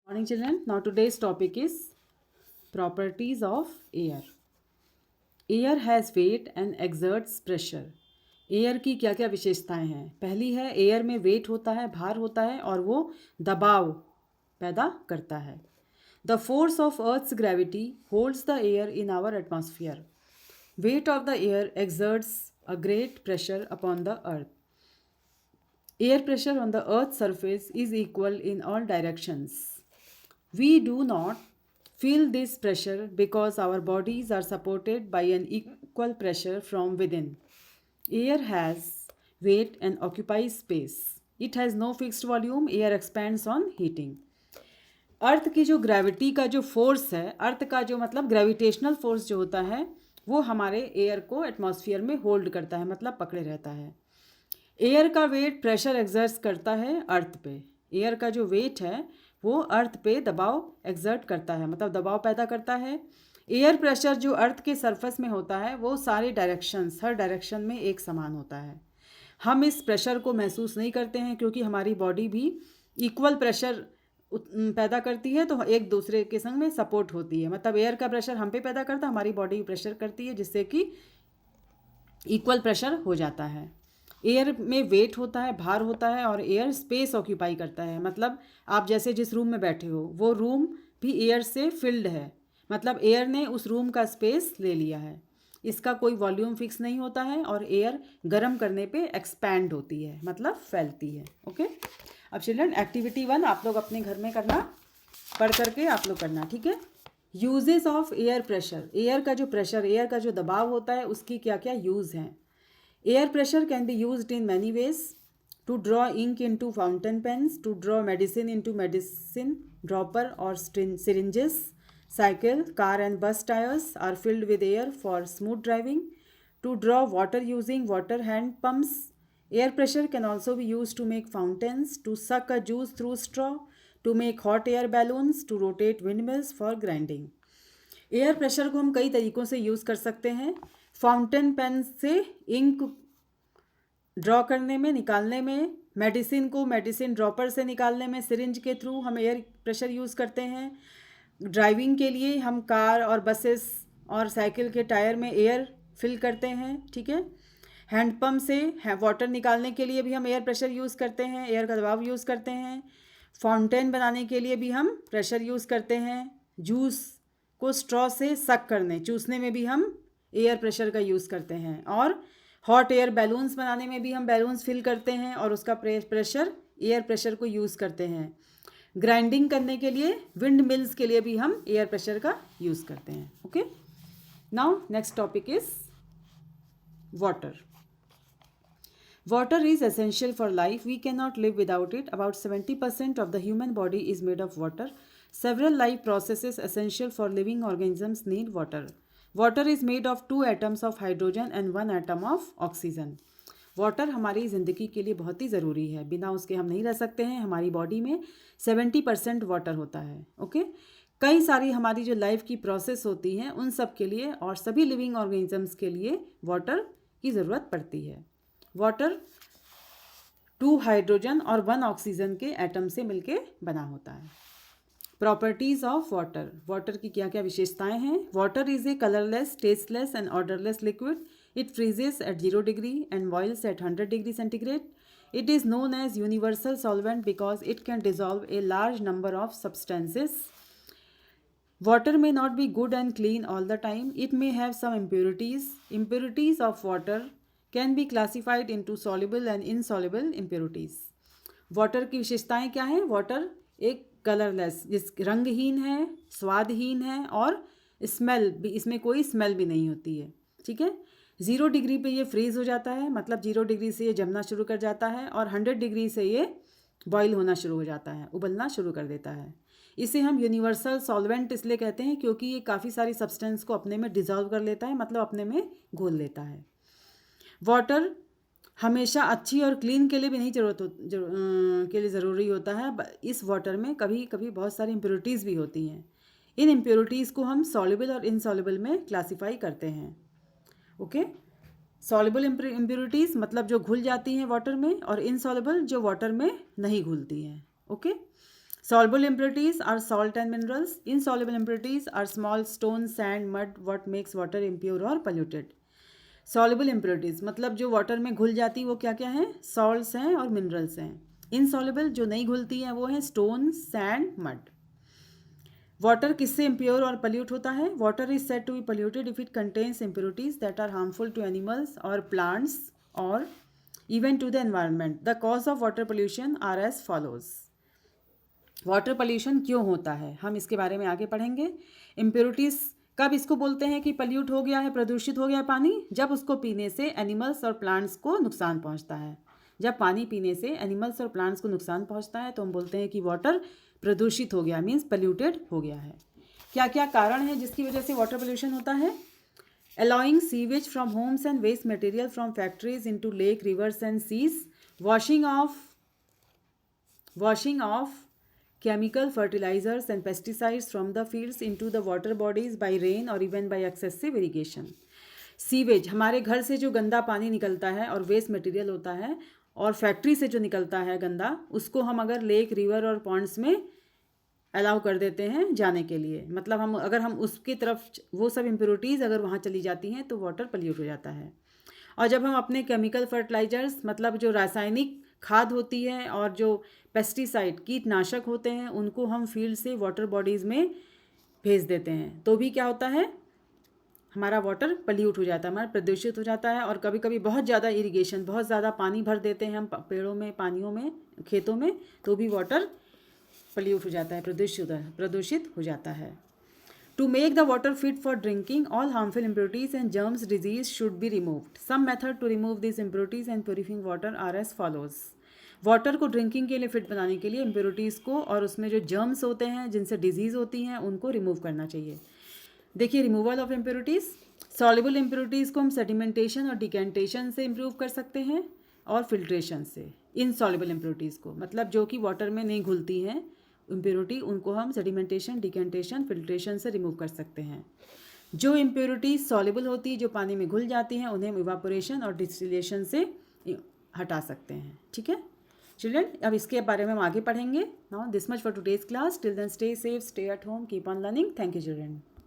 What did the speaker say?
Morning children. Now today's topic is properties of air. Air has weight and exerts pressure. Air की क्या क्या विशेषताएं हैं? पहली है, एयर में वेट होता है, भार होता है और वो दबाव पैदा करता है. The force of earth's gravity holds the air in our atmosphere. Weight of the air exerts a great pressure upon the earth. Air pressure on the earth's surface is equal in all directions. We do not feel this pressure because our bodies are supported by an equal pressure from within. Air has weight and occupies space. It has no fixed volume. Air expands on heating. अर्थ की जो gravity का जो force है, अर्थ का जो मतलब gravitational force जो होता है वो हमारे एयर को एटमॉस्फेयर में होल्ड करता है, मतलब पकड़े रहता है. एयर का वेट प्रेशर एक्सर्ट करता है अर्थ पे. एयर का जो वेट है वो अर्थ पे दबाव एक्सर्ट करता है, मतलब दबाव पैदा करता है. एयर प्रेशर जो अर्थ के सरफेस में होता है वो सारे डायरेक्शंस, हर डायरेक्शन में एक समान होता है. हम इस प्रेशर को महसूस नहीं करते हैं क्योंकि हमारी बॉडी भी इक्वल प्रेशर पैदा करती है, तो एक दूसरे के संग में सपोर्ट होती है. मतलब एयर का प्रेशर हम पे पैदा करता है, हमारी बॉडी प्रेशर करती है, जिससे कि इक्वल प्रेशर हो जाता है. एयर में वेट होता है, भार होता है और एयर स्पेस ऑक्यूपाई करता है. मतलब आप जैसे जिस रूम में बैठे हो वो रूम भी एयर से फिल्ड है, मतलब एयर ने उस रूम का स्पेस ले लिया है. इसका कोई वॉल्यूम फिक्स नहीं होता है और एयर गर्म करने पे एक्सपैंड होती है, मतलब फैलती है. ओके. अब चिल्ड्रन एक्टिविटी 1 आप लोग अपने घर में करना, पढ़ करके आप लोग करना, ठीक है. Uses of air pressure. Air का जो प्रेशर, एयर का जो दबाव होता है उसकी क्या क्या यूज़ हैं. Air pressure can be used in many ways: to draw ink into fountain pens, to draw medicine into medicine dropper or syringes. Cycle, car and bus tires are filled with air for smooth driving. To draw water using water hand pumps. Air pressure can also be used to make fountains, to suck a juice through straw, to make hot air balloons, to rotate windmills for grinding. Air pressure को हम कई तरीक़ों से use कर सकते हैं. Fountain pen से ink draw करने में, निकालने में, मेडिसिन को मेडिसिन ड्रॉपर से निकालने में, सिरिंज के थ्रू हम एयर प्रेशर यूज़ करते हैं. ड्राइविंग के लिए हम कार और बसेस और साइकिल के टायर में एयर फिल करते हैं, ठीक है. हैंडपम्प से वाटर निकालने के लिए भी हम एयर प्रेशर यूज़ करते हैं, एयर का दबाव यूज़ करते हैं. फाउंटेन बनाने के लिए भी हम प्रेशर यूज़ करते हैं. जूस को स्ट्रॉ से सक करने, चूसने में भी हम एयर प्रेशर का यूज़ करते हैं. और हॉट एयर बैलून्स बनाने में भी हम बैलून्स फिल करते हैं और उसका प्रेशर, एयर प्रेशर को यूज़ करते हैं. ग्राइंडिंग करने के लिए, विंड मिल्स के लिए भी हम एयर प्रेशर का यूज़ करते हैं. Okay. Now next topic is water. Water is essential for life. We cannot live without it. About 70% of the human body is made of water. Several life processes essential for living organisms need water. Water is made of 2 atoms of hydrogen and 1 atom of oxygen. Water हमारी ज़िंदगी के लिए बहुत ही ज़रूरी है, बिना उसके हम नहीं रह सकते हैं. हमारी बॉडी में 70% वाटर होता है. ओके. कई सारी हमारी जो लाइफ की प्रोसेस होती हैं उन सब के लिए और सभी लिविंग ऑर्गेनिजम्स के लिए वाटर की ज़रूरत पड़ती है. वाटर 2 हाइड्रोजन और 1 ऑक्सीजन के एटम से मिलके बना होता है. Properties of water. वाटर की क्या क्या विशेषताएं हैं. Water is a colourless, tasteless and odourless liquid. It freezes at 0 degree and boils at 100 degree centigrade. It is known as universal solvent because it can dissolve a large number of substances. Water may not be good and clean all the time. It may have some impurities. Impurities of water can be classified into soluble and insoluble impurities. Water की विशेषताएं क्या हैं. Water एक colourless, जिस रंगहीन है, स्वादहीन है और स्मेल भी, इसमें कोई स्मेल भी नहीं होती है, ठीक है. 0 डिग्री पे ये फ्रीज़ हो जाता है, मतलब 0 डिग्री से ये जमना शुरू कर जाता है और 100 डिग्री से ये बॉयल होना शुरू हो जाता है, उबलना शुरू कर देता है. इसे हम यूनिवर्सल सॉल्वेंट इसलिए कहते हैं क्योंकि ये काफ़ी सारी सब्सटेंस को अपने में डिज़ोल्व कर लेता है, मतलब अपने में घोल लेता है. वाटर हमेशा अच्छी और क्लीन के लिए भी नहीं के लिए ज़रूरी होता है. इस वाटर में कभी कभी बहुत सारी इम्प्योरिटीज़ भी होती हैं. इन इम्प्योरिटीज़ को हम सॉल्युबल और इनसॉल्युबल में क्लासीफाई करते हैं. ओके. सॉल्युबल इम्प्योरिटीज़ मतलब जो घुल जाती हैं वाटर में, और इनसॉल्युबल जो वाटर में नहीं घुलती हैं. Okay. Soluble impurities are salt and minerals. Insoluble impurities are small stones, sand, mud, what makes water impure or polluted. Soluble impurities मतलब जो वाटर में घुल जाती वो क्या क्या है, सॉल्ट्स हैं और मिनरल्स हैं. इनसॉल्युबल जो नहीं घुलती हैं वो हैं स्टोन, सैंड, मड. वाटर किससे इम्प्योर और पल्यूट होता है? Water is said to be polluted if it contains impurities that are harmful to animals और प्लांट्स और even to the environment. The cause of water pollution are as follows. Water pollution क्यों होता है, हम इसके बारे में आगे पढ़ेंगे. इम्प्योरिटीज़ कब इसको बोलते हैं कि पल्यूट हो गया है, प्रदूषित हो गया है पानी? जब उसको पीने से एनिमल्स और प्लांट्स को नुकसान पहुंचता है. जब पानी पीने से एनिमल्स और प्लांट्स को नुकसान पहुंचता है तो हम बोलते हैं कि वाटर प्रदूषित हो गया, मीन्स पल्यूटेड हो गया है. क्या क्या कारण है जिसकी वजह से वाटर पोल्यूशन होता है? Allowing sewage from homes and waste material from factories into lake, rivers and seas. washing off chemical fertilizers and pesticides from the fields into the water bodies by rain or even by excessive irrigation. Sewage हमारे घर से जो गंदा पानी निकलता है और waste material होता है और फैक्ट्री से जो निकलता है गंदा, उसको हम अगर लेक, रिवर और पॉन्ड्स में अलाउ कर देते हैं जाने के लिए, मतलब अगर हम उसकी तरफ वो सब इम्प्योरिटीज़ अगर वहाँ चली जाती हैं तो वाटर पल्यूट हो जाता है. और जब हम अपने केमिकल फर्टिलाइजर्स मतलब जो रासायनिक खाद होती है और जो पेस्टिसाइड कीटनाशक होते हैं उनको हम फील्ड से वाटर बॉडीज़ में भेज देते हैं तो भी क्या होता है, हमारा वाटर पल्यूट हो जाता है, हमारा प्रदूषित हो जाता है. और कभी कभी बहुत ज़्यादा इरिगेशन, बहुत ज़्यादा पानी भर देते हैं हम पेड़ों में, पानियों में, खेतों में, तो भी वाटर पल्यूट हो जाता है, प्रदूषित हो जाता है. To make the water fit for drinking, all harmful impurities and germs disease should be removed. Some method to remove these impurities and purifying water are as follows. Water को drinking के लिए फिट बनाने के लिए impurities को और उसमें जो जर्म्स होते हैं जिनसे डिजीज़ होती हैं उनको रिमूव करना चाहिए. देखिए, removal of impurities. Soluble impurities को हम सेडिमेंटेशन और डिकेंटेशन से इम्प्रूव कर सकते हैं और फिल्ट्रेशन से. इनसॉल्युबल इम्प्योरिटीज़ को मतलब जो कि वाटर में नहीं घुलती हैं इम्प्योरिटी, उनको हम सेडिमेंटेशन, डिकेंटेशन, फिल्ट्रेशन से रिमूव कर सकते हैं. जो इम्प्योरिटी सॉल्युबल होती है, जो पानी में घुल जाती हैं, उन्हें हम इवापोरेशन और डिस्टिलेशन से हटा सकते हैं. ठीक है चिल्ड्रन, अब इसके बारे में हम आगे पढ़ेंगे. Now this much for today's class. Till then stay safe, stay at home, keep on learning. Thank you children.